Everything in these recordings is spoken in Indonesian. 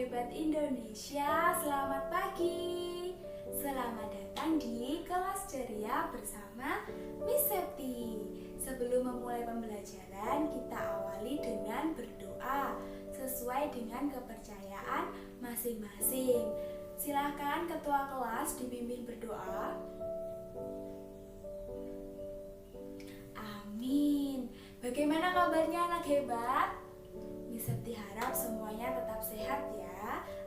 hebat Indonesia, selamat pagi. Selamat datang di kelas ceria bersama Miss Septi. Sebelum memulai pembelajaran, kita awali dengan berdoa sesuai dengan kepercayaan masing-masing. Silakan ketua kelas dibimbing berdoa. Amin. Bagaimana kabarnya anak hebat? Miss Septi harap semuanya tetap sehat ya.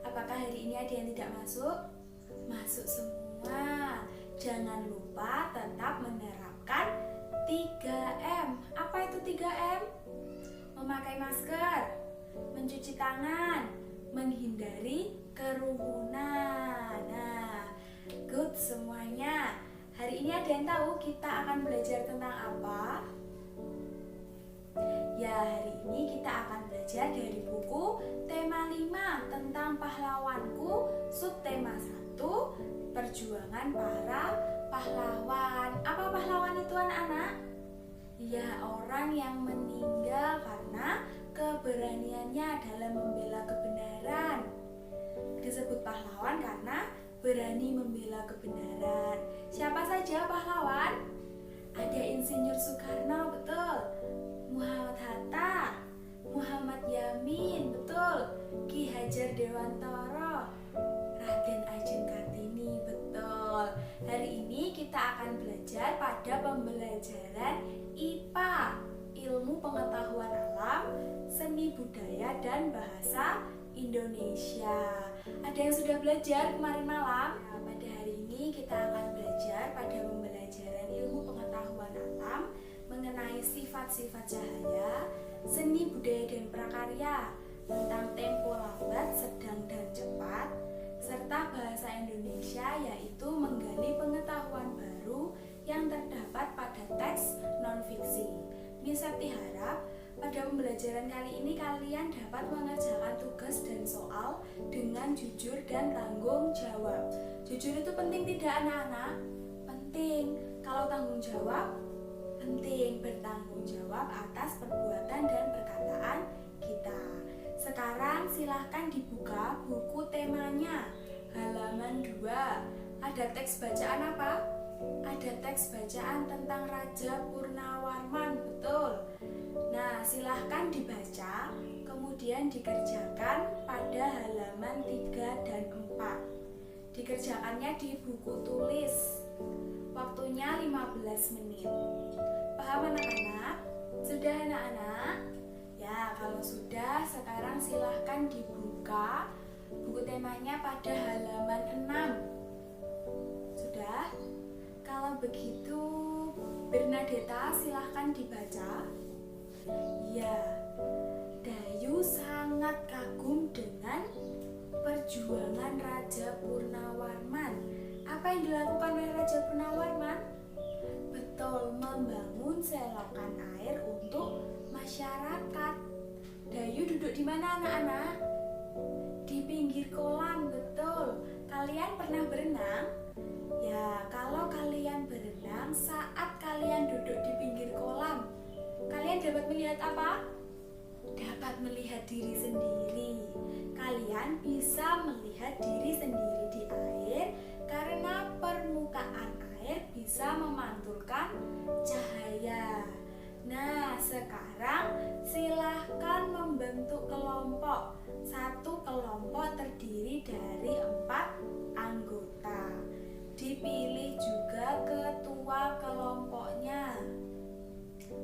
Apakah hari ini ada yang tidak masuk? Masuk semua. Jangan lupa tetap menerapkan 3M. Apa itu 3M? Memakai masker, mencuci tangan, menghindari kerumunan. Nah, good semuanya. Hari ini ada yang tahu kita akan belajar tentang apa? Ya, hari ini kita akan belajar dari buku tema 5 tentang pahlawanku, subtema 1, perjuangan para pahlawan. Apa pahlawan itu anak-anak? Ya, orang yang meninggal karena keberaniannya dalam membela kebenaran. Disebut pahlawan karena berani membela kebenaran. Siapa saja pahlawan? Ada Insinyur Soekarno, betul. Muhammad Hatta, Muhammad Yamin, betul. Ki Hajar Dewantara, Raden Ajeng Kartini, betul. Hari ini kita akan belajar pada pembelajaran IPA, Ilmu Pengetahuan Alam, Seni Budaya dan Bahasa Indonesia. Ada yang sudah belajar kemarin malam? Ya, pada hari ini kita akan belajar pada pembelajaran Ilmu Pengetahuan Alam mengenai sifat-sifat cahaya, seni budaya dan prakarya, tentang tempo lambat, sedang dan cepat, serta bahasa Indonesia, yaitu menggali pengetahuan baru yang terdapat pada teks non-fiksi. Miss Septi harap pada pembelajaran kali ini kalian dapat mengerjakan tugas dan soal dengan jujur dan tanggung jawab. Jujur itu penting tidak anak-anak? Penting. Kalau tanggung jawab? Penting. Bertanggung jawab atas perbuatan dan perkataan kita. Sekarang silahkan dibuka buku temanya, halaman 2. Ada teks bacaan apa? Ada teks bacaan tentang Raja Purnawarman, betul. Nah, silahkan dibaca, kemudian dikerjakan pada halaman 3 dan 4. Dikerjakannya di buku tulis. Waktunya 15 menit. Paham anak-anak? Sudah anak-anak? Ya, kalau sudah, sekarang silahkan dibuka buku temanya pada halaman 6. Sudah? Kalau begitu, Bernadetta silahkan dibaca. Ya, Dayu sangat kagum dengan perjuangan Raja Purnawarman. Apa yang dilakukan oleh Raja Purnawarman? Betul, membangun selokan air untuk masyarakat. Dayu duduk di mana anak-anak? Di pinggir kolam, betul. Kalian pernah berenang? Ya, kalau kalian berenang saat kalian duduk di pinggir kolam, kalian dapat melihat apa? Dapat melihat diri sendiri. Kalian bisa melihat diri sendiri di air karena permukaan air bisa memantulkan cahaya. Nah, sekarang silahkan membentuk kelompok. Satu kelompok terdiri dari 4 anggota. Dipilih juga ketua kelompoknya.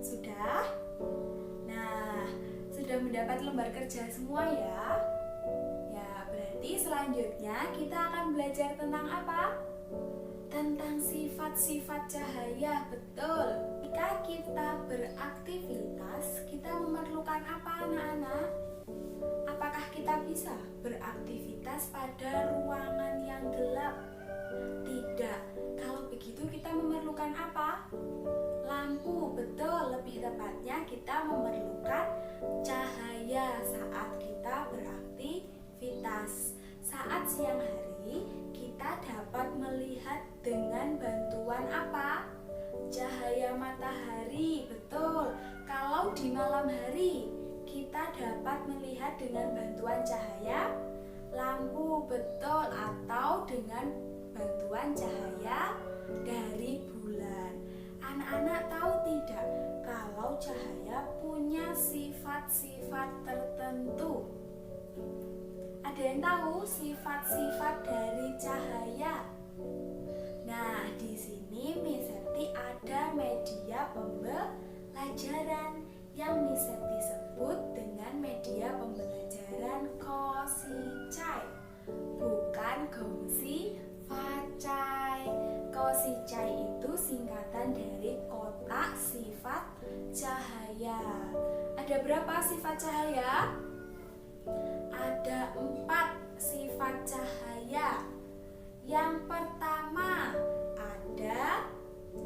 Sudah? Nah, sudah mendapat lembar kerja semua ya? Ya, berarti selanjutnya kita akan belajar tentang apa? Tentang sifat-sifat cahaya, betul. Jika kita beraktivitas, kita memerlukan apa anak-anak? Apakah kita bisa beraktivitas pada ruangan yang gelap? Tidak. Kalau begitu kita memerlukan apa? Lampu, betul. Lebih tepatnya kita memerlukan cahaya saat kita beraktivitas. Saat siang hari, kita dapat melihat dengan bantuan apa? Cahaya matahari, betul. Kalau di malam hari, kita dapat melihat dengan bantuan cahaya lampu, betul, atau dengan bantuan cahaya dari bulan. Anak-anak tahu tidak kalau cahaya punya sifat-sifat tertentu? Ada yang tahu sifat-sifat dari cahaya? Nah, di sini Miss Septi ada media pembelajaran yang Miss Septi sebut dengan media pembelajaran Kosicai, bukan Gongsi Facai. Kosicai itu singkatan dari kotak sifat cahaya. Ada berapa sifat cahaya? Ada 4 sifat cahaya. Yang pertama, ada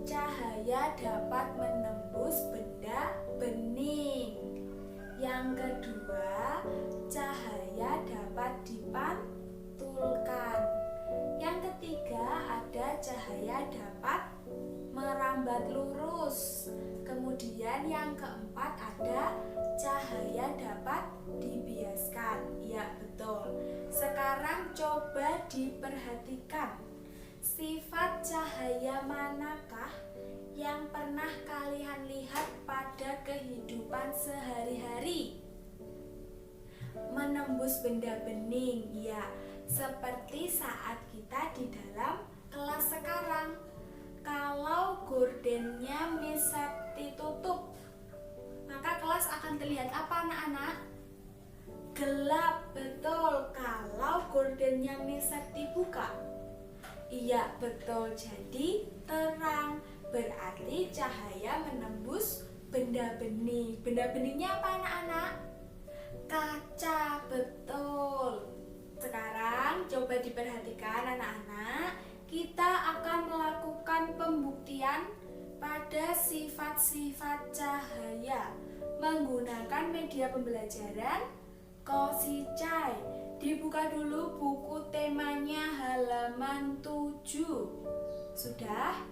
cahaya dapat menembus benda bening. Yang kedua, cahaya dapat dipantulkan. Yang ketiga, ada cahaya dapat merambat lurus. Kemudian yang keempat, ada cahaya dapat dibiaskan. Ya, betul. Sekarang coba diperhatikan, sifat cahaya manakah yang pernah kalian lihat pada kehidupan sehari-hari? Menembus benda bening, ya, seperti saat kita di dalam kelas sekarang. Kalau gordennya Miss Septi tutup, maka kelas akan terlihat apa, anak-anak? Gelap, betul. Kalau gordennya Miss Septi buka, iya, betul, jadi terang. Berarti cahaya menembus benda bening. Benda beningnya apa, anak-anak? Kaca, betul. Sekarang coba diperhatikan, anak-anak. Kita akan melakukan pembuktian pada sifat-sifat cahaya menggunakan media pembelajaran Kosicai. Dibuka dulu buku temanya halaman 7. Sudah?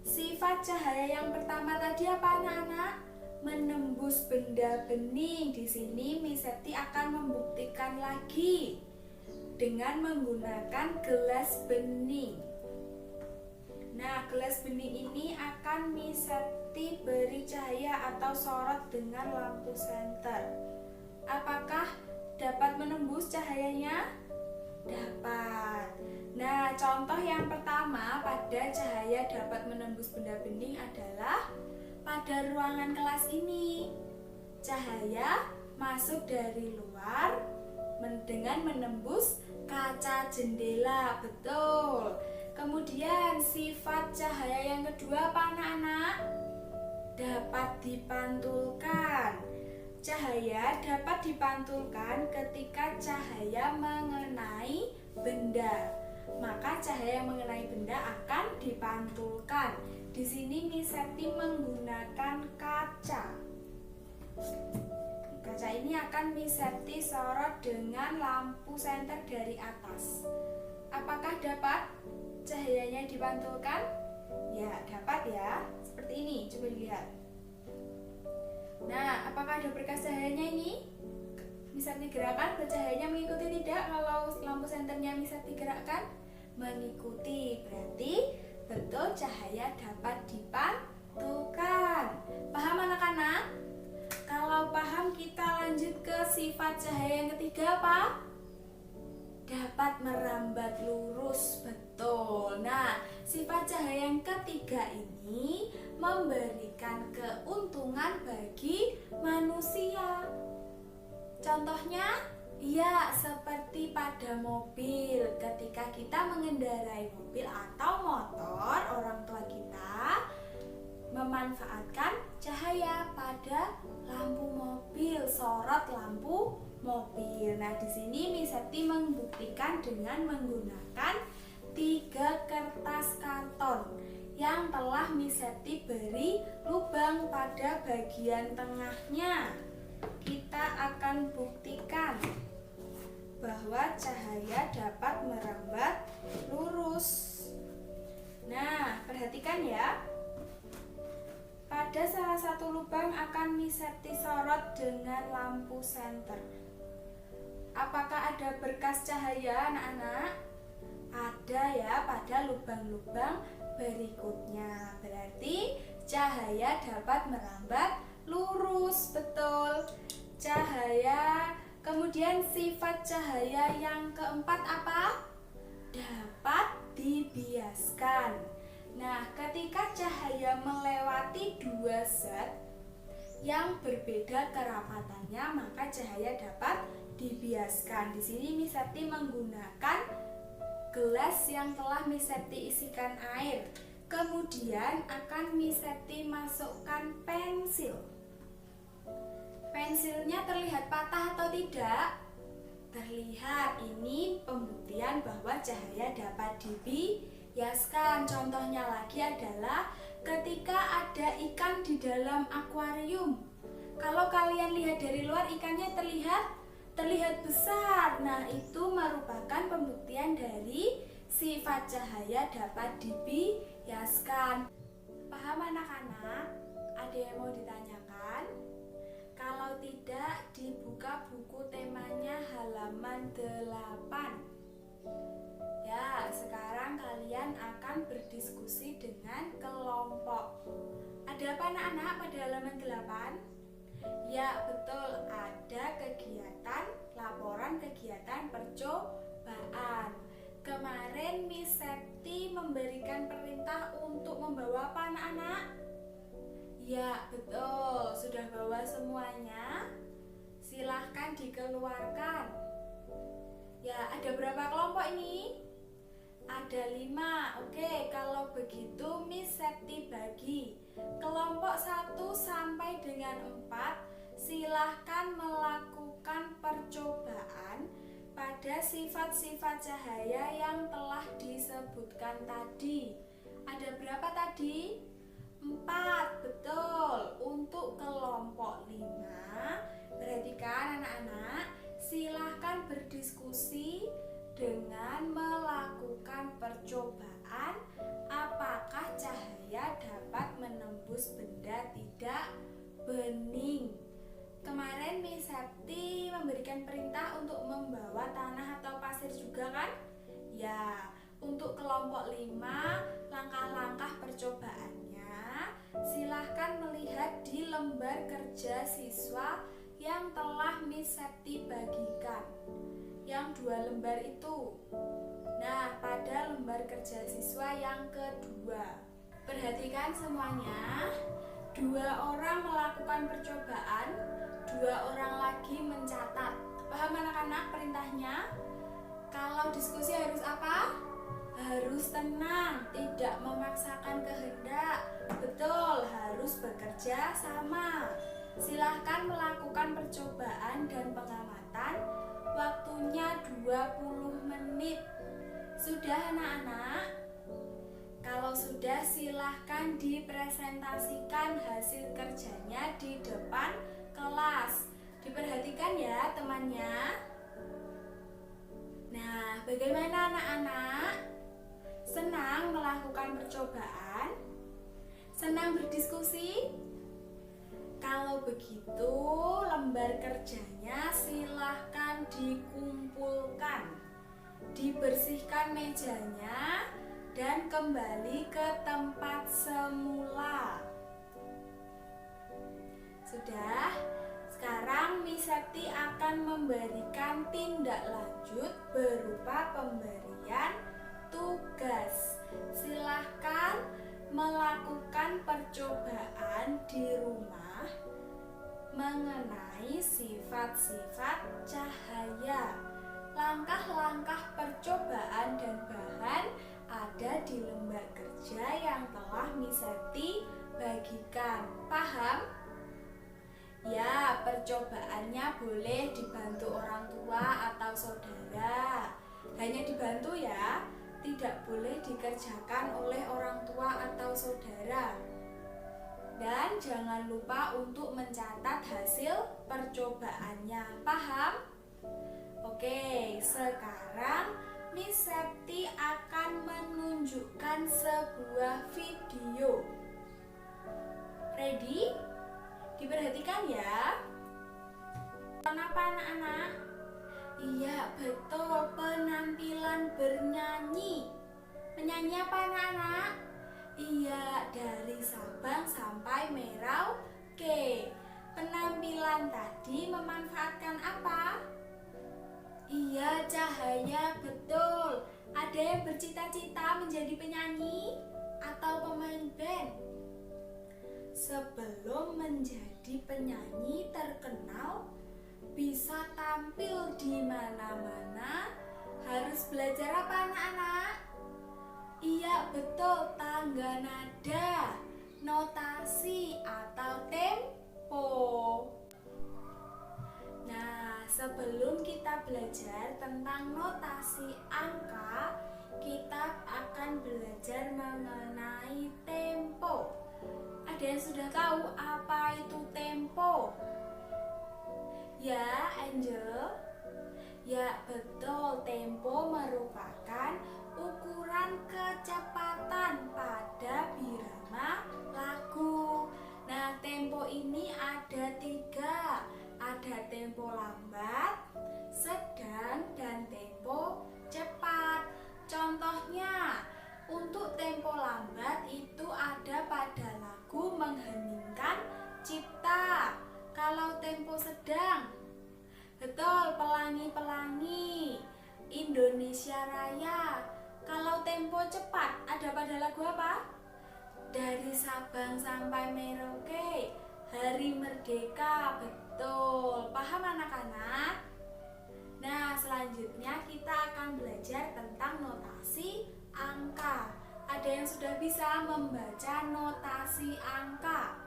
Sifat cahaya yang pertama tadi apa, anak-anak? Menembus benda bening. Di sini Miss Septi akan membuktikan lagi dengan menggunakan gelas bening. Nah, gelas bening ini akan Miss Septi beri cahaya atau sorot dengan lampu senter. Apakah dapat menembus cahayanya? Dapat. Nah, contoh yang pertama pada cahaya dapat menembus benda bening adalah pada ruangan kelas ini. Cahaya masuk dari luar dengan menembus kaca jendela, betul. Kemudian sifat cahaya yang kedua apa, anak-anak? Dapat dipantulkan. Cahaya dapat dipantulkan ketika cahaya mengenai benda. Maka cahaya yang mengenai benda akan dipantulkan. Di sini Miss Septi menggunakan kaca. Kaca ini akan Miss Septi sorot dengan lampu senter dari atas. Apakah dapat cahayanya dipantulkan? Ya, dapat ya. Seperti ini, coba dilihat. Nah, apakah ada berkas cahayanya ini? Miss Septi gerakan, cahayanya mengikuti tidak kalau lampu senternya Miss Septi gerakkan? Mengikuti, berarti betul cahaya dapat dipantulkan. Paham anak-anak? Kalau paham, kita lanjut ke sifat cahaya yang ketiga apa? Dapat merambat lurus, betul. Nah, sifat cahaya yang ketiga ini memberikan keuntungan bagi manusia. Contohnya, ya, seperti pada mobil. Ketika kita mengendarai mobil atau motor, orang tua kita memanfaatkan cahaya pada lampu mobil, sorot lampu mobil. Nah, di sini Miss Septi membuktikan dengan menggunakan 3 kertas karton yang telah Miss Septi beri lubang pada bagian tengahnya. Kita akan buktikan bahwa cahaya dapat merambat lurus. Nah, perhatikan ya. Pada salah satu lubang akan Miss Septi sorot dengan lampu senter. apakah ada berkas cahaya anak-anak? Ada ya pada lubang-lubang berikutnya. Berarti cahaya dapat merambat lurus, betul. Cahaya, kemudian sifat cahaya yang keempat apa? Dapat dibiaskan. Nah, ketika cahaya melewati dua zat yang berbeda kerapatannya, maka cahaya dapat dibiaskan. Di sini Miss Septi menggunakan gelas yang telah Miss Septi isikan air. Kemudian akan Miss Septi masukkan pensil. Pensilnya terlihat patah atau tidak? Terlihat. Ini pembuktian bahwa cahaya dapat dibiaskan. Contohnya lagi adalah ketika ada ikan di dalam akuarium. Kalau kalian lihat dari luar, ikannya terlihat besar. Nah, itu merupakan pembuktian dari sifat cahaya dapat dibiaskan. Paham anak-anak? Ada yang mau ditanyakan? Kalau tidak, dibuka buku temanya halaman 8. Ya, sekarang kalian akan berdiskusi dengan kelompok. Ada apa anak-anak pada halaman 8? Ya, betul, ada kegiatan, laporan kegiatan percobaan. Kemarin Miss Septi memberikan perintah untuk membawa apa anak-anak? Ya, betul, sudah bawa semuanya. Silahkan dikeluarkan. Ya, ada berapa kelompok ini? Ada 5. Oke, kalau begitu Miss Septi bagi kelompok 1 sampai dengan 4. Silahkan melakukan percobaan pada sifat-sifat cahaya yang telah disebutkan tadi. Ada berapa tadi? 4, betul. Untuk kelompok 5, perhatikan anak-anak, silahkan berdiskusi dengan melakukan percobaan apakah cahaya dapat menembus benda tidak bening. Kemarin Miss Septi memberikan perintah untuk membawa tanah atau pasir juga kan? Ya, untuk kelompok 5, langkah-langkah percobaannya silahkan melihat di lembar kerja siswa yang telah Miss Septi bagikan. Yang 2 lembar itu. Nah, pada lembar kerja siswa yang kedua, perhatikan semuanya. 2 orang melakukan percobaan, 2 orang lagi mencatat. Paham anak-anak perintahnya? Kalau diskusi harus apa? Harus tenang, tidak memaksakan kehendak. Betul, harus bekerja sama. Silahkan melakukan percobaan dan pengamatan. Waktunya 20 menit. Sudah anak-anak? Kalau sudah, silahkan dipresentasikan hasil kerjanya di depan kelas. Diperhatikan ya temannya. Nah, bagaimana anak-anak? Senang melakukan percobaan? Senang berdiskusi? Kalau begitu, lembar kerjanya silahkan dikumpulkan, dibersihkan mejanya, dan kembali ke tempat semula. Sudah? Sekarang Miss Septi akan memberikan tindak lanjut berupa pemberian tugas. Silahkan melakukan percobaan di rumah mengenai sifat-sifat cahaya. Langkah-langkah percobaan dan bahan ada di lembar kerja yang telah Miss Septi bagikan. Paham? Ya, percobaannya boleh dibantu orang tua atau saudara. Hanya dibantu ya, tidak boleh dikerjakan oleh orang tua atau saudara. Dan jangan lupa untuk mencatat hasil percobaannya. Paham? Oke, sekarang Miss Septi akan menunjukkan sebuah video. Ready? Diperhatikan ya. Kenapa anak-anak? Iya, betul, penampilan bernyanyi. Menyanyi apa anak-anak? Iya, dari Sabang sampai Merauke. Penampilan tadi memanfaatkan apa? Iya, cahaya, betul. Ada yang bercita-cita menjadi penyanyi atau pemain band? Sebelum menjadi penyanyi terkenal, bisa tampil di mana-mana, harus belajar apa anak-anak? Iya, betul, tangga nada, notasi atau tempo. Nah, sebelum kita belajar tentang notasi angka, kita akan belajar mengenai tempo. Ada yang sudah tahu apa itu tempo? Ya, Angel? Ya, betul. Tempo merupakan ukuran kecepatan pada birama lagu. Nah, tempo ini ada 3. Ada tempo lambat, sedang, dan tempo cepat. Contohnya, untuk tempo lambat itu ada pada lagu Mengheningkan Cipta. Kalau tempo sedang, betul, Pelangi-Pelangi, Indonesia Raya. Kalau tempo cepat, ada pada lagu apa? Dari Sabang sampai Merauke, Hari Merdeka. Betul, paham anak-anak? Nah, selanjutnya kita akan belajar tentang notasi angka. Ada yang sudah bisa membaca notasi angka?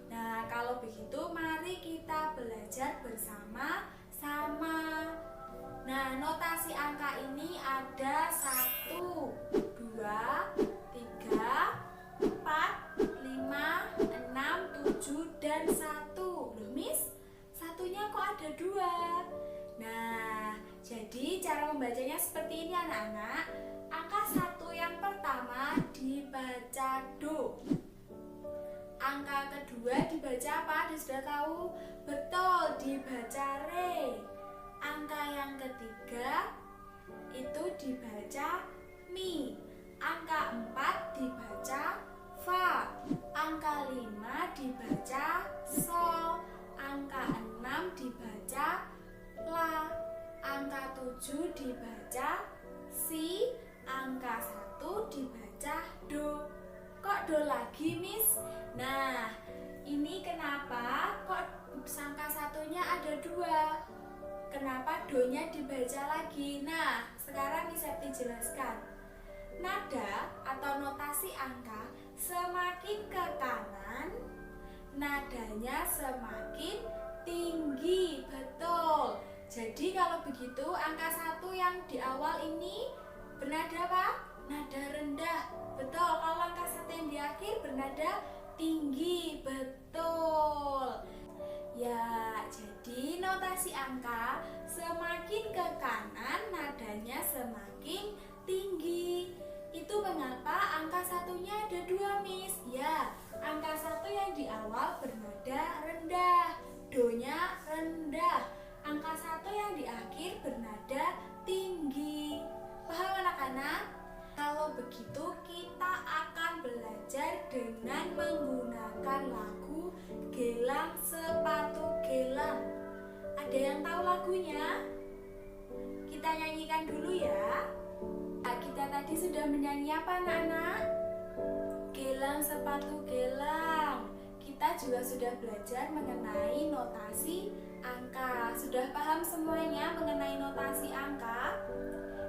Nah, kalau begitu mari kita belajar bersama-sama. Nah, notasi angka ini ada 1, 2, 3, 4, 5, 6, 7, dan 1. Loh, Miss, satunya kok ada 2? Nah, jadi cara membacanya seperti ini anak-anak. Angka 1 yang pertama dibaca do. Angka kedua dibaca apa? Dia sudah tahu? Betul, dibaca re. Angka yang ketiga itu dibaca mi. Angka 4 dibaca fa. Angka 5 dibaca sol. Angka 6 dibaca la. Angka 7 dibaca si. Angka 1 dibaca do. Kok do lagi, Miss? Nah, ini kenapa kok angka satunya ada 2? Kenapa do-nya dibaca lagi? Nah, sekarang Miss Septi jelaskan. Nada atau notasi angka semakin ke kanan, nadanya semakin tinggi. Betul. Jadi kalau begitu angka 1 yang di awal ini bernada apa? Nada rendah. Betul. Kalau angka 1 yang di akhir bernada tinggi. Betul. Ya, jadi notasi angka semakin ke kanan nadanya semakin tinggi. Itu mengapa angka satunya ada 2, Miss? Ya, angka 1 yang di awal bernada rendah, do-nya rendah. Angka 1 yang di akhir bernada tinggi. Paham anak-anak? Kalau begitu kita akan belajar dengan menggunakan lagu Gelang Sepatu Gelang. Ada yang tahu lagunya? Kita nyanyikan dulu ya. Nah, kita tadi sudah menyanyi apa anak-anak? Gelang sepatu gelang. Kita juga sudah belajar mengenai notasi angka. Sudah paham semuanya mengenai notasi angka?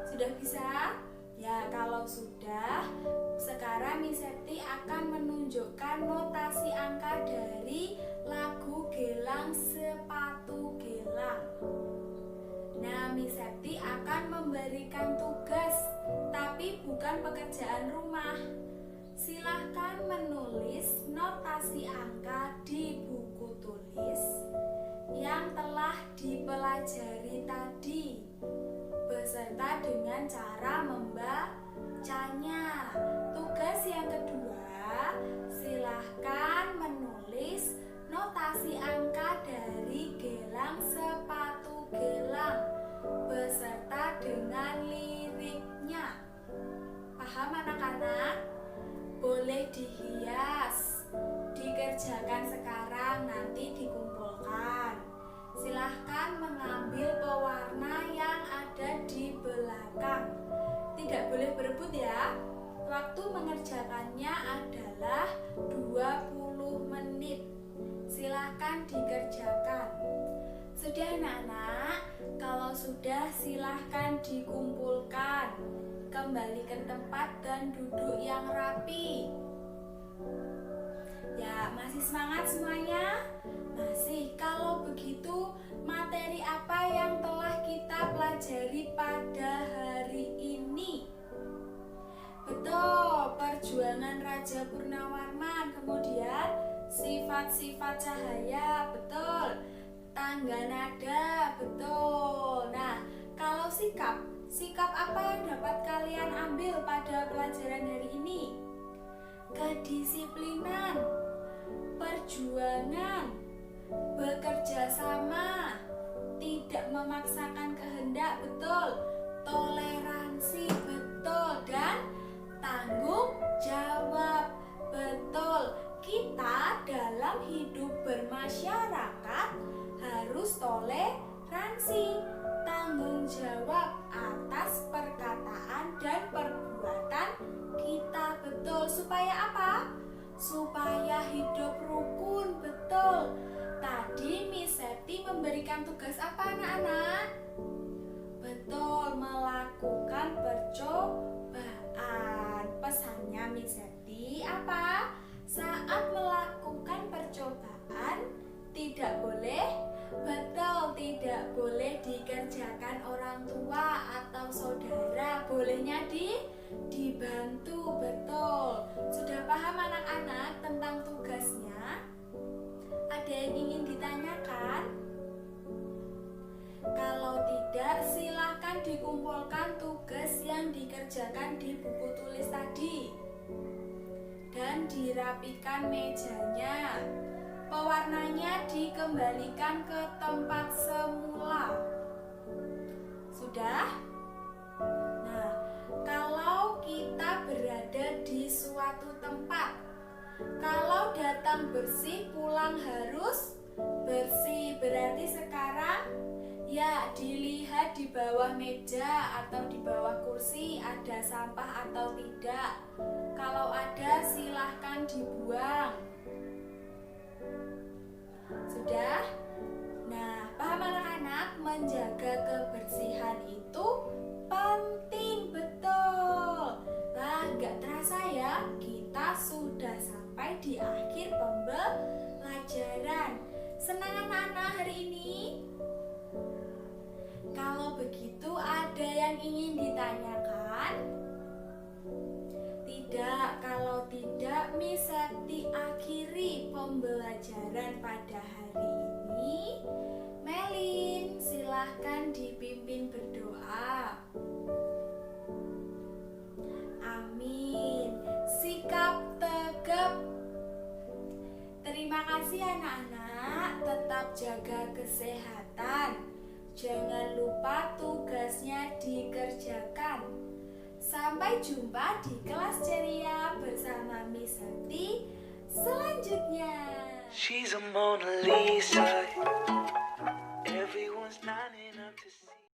Sudah bisa? Ya, kalau sudah, sekarang Miss Septi akan menunjukkan notasi angka dari lagu Gelang Sepatu Gelang. Nah, Miss Septi akan memberikan tugas, tapi bukan pekerjaan rumah. Silahkan menulis notasi angka di buku tulis yang telah dipelajari tadi, beserta dengan cara membacanya. Tugas yang kedua, silahkan menulis notasi angka dari gelang sepatu gelang. beserta dengan liriknya. Paham anak-anak? Boleh dihias, dikerjakan sekarang, nanti dikumpulkan. Silahkan mengambil pewarna yang ada di belakang. Tidak boleh berebut ya. Waktu mengerjakannya adalah 20 menit. Silahkan dikerjakan. Sudah anak-anak? Kalau sudah silahkan dikumpulkan. Kembalikan tempat dan duduk yang rapi. Ya, masih semangat semuanya? Masih. Kalau begitu, materi apa yang telah kita pelajari pada hari ini? Betul, perjuangan Raja Purnawarman. Kemudian sifat-sifat cahaya. Betul. Tangga nada. Betul. Nah, kalau sikap apa yang dapat kalian ambil pada pelajaran hari ini? Kedisiplinan, perjuangan, bekerja sama, tidak memaksakan kehendak, betul. Toleransi, betul. Dan tanggung jawab, betul. Kita dalam hidup bermasyarakat harus toleransi, tanggung jawab atas perkataan dan perbuatan kita, betul. Supaya apa? Supaya hidup rukun, betul. Tadi Miss Septi memberikan tugas apa anak-anak? Betul, melakukan percobaan. Pesannya Miss Septi apa? Saat melakukan percobaan tidak boleh, betul, tidak boleh dikerjakan orang tua atau saudara. Bolehnya dibantu, betul. Sudah paham anak-anak tentang tugasnya? Ada yang ingin ditanyakan? Kalau tidak, silahkan dikumpulkan tugas yang dikerjakan di buku tulis tadi dan dirapikan mejanya. Pewarnanya dikembalikan ke tempat semula. Sudah? Nah, kalau kita berada di suatu tempat, kalau datang bersih, pulang harus bersih. Berarti sekarang ya dilihat di bawah meja atau di bawah kursi ada sampah atau tidak. Kalau ada, silahkan dibuang. Sudah? Nah, paham anak-anak? Menjaga kebersihan itu penting, betul. Nah, gak terasa ya, kita sudah sampai di akhir pembelajaran. Senang anak-anak hari ini? Kalau begitu, ada yang ingin ditanyakan? Tidak, kalau tidak, Miss Septi akhiri pembelajaran pada hari ini. Melin, silahkan dipimpin berdoa. Amin. Sikap tegap. Terima kasih anak-anak, tetap jaga kesehatan. Jangan lupa tugasnya dikerjakan. Sampai jumpa di kelas ceria bersama Miss Septi selanjutnya. She's a Mona Lisa.